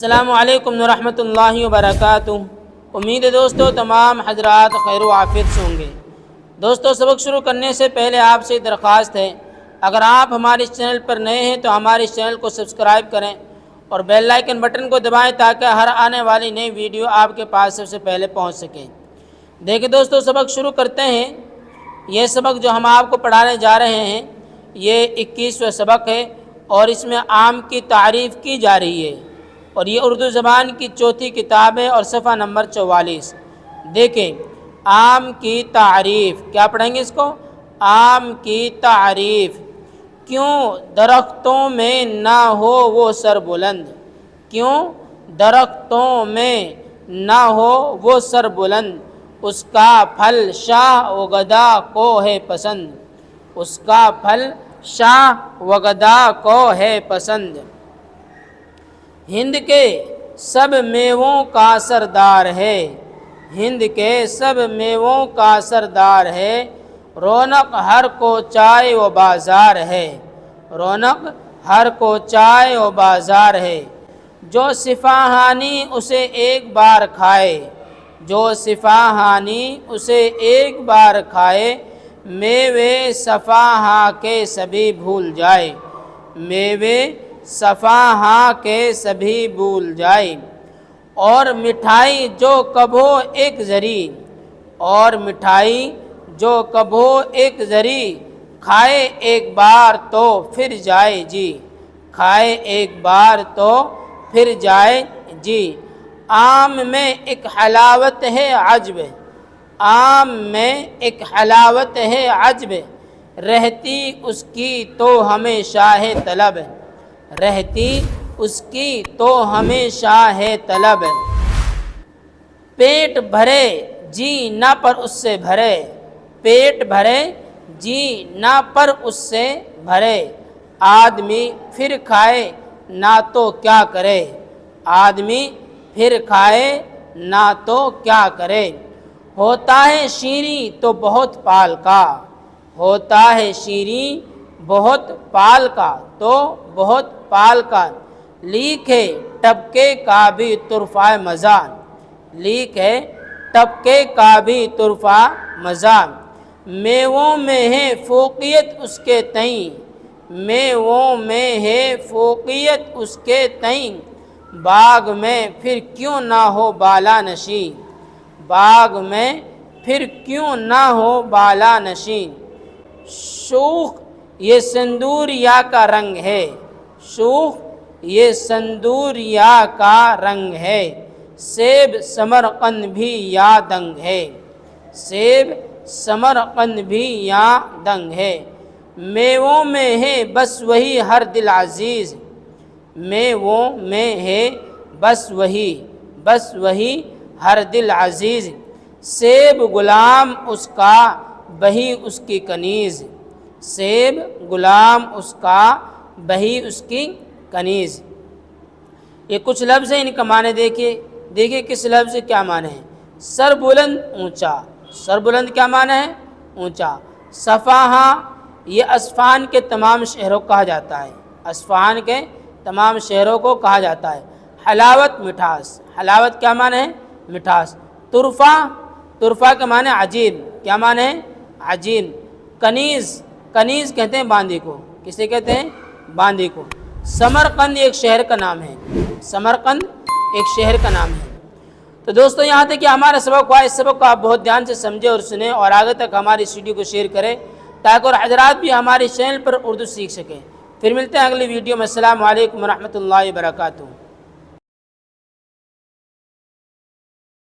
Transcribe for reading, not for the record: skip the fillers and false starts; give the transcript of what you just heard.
السلام علیکم ورحمۃ اللہ وبرکاتہ۔ امید ہے دوستو تمام حضرات خیر و عافیت سے ہوں گے۔ دوستو سبق شروع کرنے سے پہلے آپ سے درخواست ہے، اگر آپ ہمارے اس چینل پر نئے ہیں تو ہمارے اس چینل کو سبسکرائب کریں اور بیل آئیکن بٹن کو دبائیں تاکہ ہر آنے والی نئی ویڈیو آپ کے پاس سب سے پہلے پہنچ سکے۔ دیکھیں دوستو سبق شروع کرتے ہیں۔ یہ سبق جو ہم آپ کو پڑھانے جا رہے ہیں یہ 21واں سبق ہے اور اس میں آم کی تعریف کی جا رہی ہے، اور یہ اردو زبان کی چوتھی کتاب ہے اور صفحہ نمبر 44۔ دیکھیں آم کی تعریف، کیا پڑھیں گے اس کو؟ آم کی تعریف۔ کیوں درختوں میں نہ ہو وہ سر بلند، کیوں درختوں میں نہ ہو وہ سر بلند، اس کا پھل شاہ و گدا کو ہے پسند، اس کا پھل شاہ و گدا کو ہے پسند۔ ہند کے سب میووں کا سردار ہے، ہند کے سب میووں کا سردار ہے، رونق ہر کو چائے و بازار ہے، رونق ہر کو چائے و بازار ہے۔ جو صفاہانی اسے ایک بار کھائے، جو صفاہانی اسے ایک بار کھائے، میوے صفاہاں کے سبھی بھول جائے، میوے صفاہاں کے سبھی بھول جائے۔ اور مٹھائی جو کبھو ایک ذری، اور مٹھائی جو کبھو ایک ذری، کھائے ایک بار تو پھر جائے جی، کھائے ایک بار تو پھر جائے جی۔ آم میں ایک حلاوت ہے عجب، آم میں ایک حلاوت ہے عجب، رہتی اس کی تو ہمیشہ ہے طلب، رہتی اس کی تو ہمیشہ ہے طلب۔ پیٹ بھرے جی نہ پر اس سے بھرے، پیٹ بھرے جی نہ پر اس سے بھرے، آدمی پھر کھائے نہ تو کیا کرے، آدمی پھر کھائے نہ تو کیا کرے۔ ہوتا ہے شیریں تو بہت پال کا، ہوتا ہے شیریں بہت پال کا تو بہت پال کا، لیک ہے ٹبکے کا بھی طرفہ مزہ، لیک ہے ٹبکے کا بھی طرفہ مزہ۔ میووں میں ہے فوقیت اس کے تئیں، میووں میں ہے فوقیت اس کے تئیں، باغ میں پھر کیوں نہ ہو بالا نشین، باغ میں پھر کیوں نہ ہو بالا نشین۔ شوخ یہ سندوریا کا رنگ ہے، شوخ یہ سندوریا کا رنگ ہے، سیب سمرقند بھی یا دنگ ہے، سیب سمرقند بھی یا دنگ ہے۔ میووں میں ہے بس وہی ہر دل عزیز، میووں میں ہے بس وہی، بس وہی ہر دل عزیز، سیب غلام اس کا بہی اس کی کنیز، سیب غلام اس کا بہی اس کی کنیز۔ یہ کچھ لفظ ہیں، ان کا معنی دیکھیے کس لفظ کیا معنی ہے۔ سر بلند اونچا، سر بلند کیا معنی ہے؟ اونچا۔ صفاہاں یہ اصفہان کے تمام شہروں کو کہا جاتا ہے، اصفہان کے تمام شہروں کو کہا جاتا ہے۔ حلاوت مٹھاس، حلاوت کیا معنی ہے؟ مٹھاس۔ طرفہ، طرفہ کا معنی عجیب، کیا معنی ہے؟ عجیب۔ کنیز، کنیز کہتے ہیں باندی کو، کسے کہتے ہیں؟ باندی کو۔ سمرقند ایک شہر کا نام ہے، سمرقند ایک شہر کا نام ہے۔ تو دوستو یہاں تک کہ ہمارا سبق ہوا، اس سبق کو آپ بہت دھیان سے سمجھیں اور سنیں اور آگے تک ہماری اس ویڈیو کو شیئر کریں تاکہ اور حضرات بھی ہمارے چینل پر اردو سیکھ سکیں۔ پھر ملتے ہیں اگلی ویڈیو میں۔ السلام علیکم ورحمۃ اللہ وبرکاتہ۔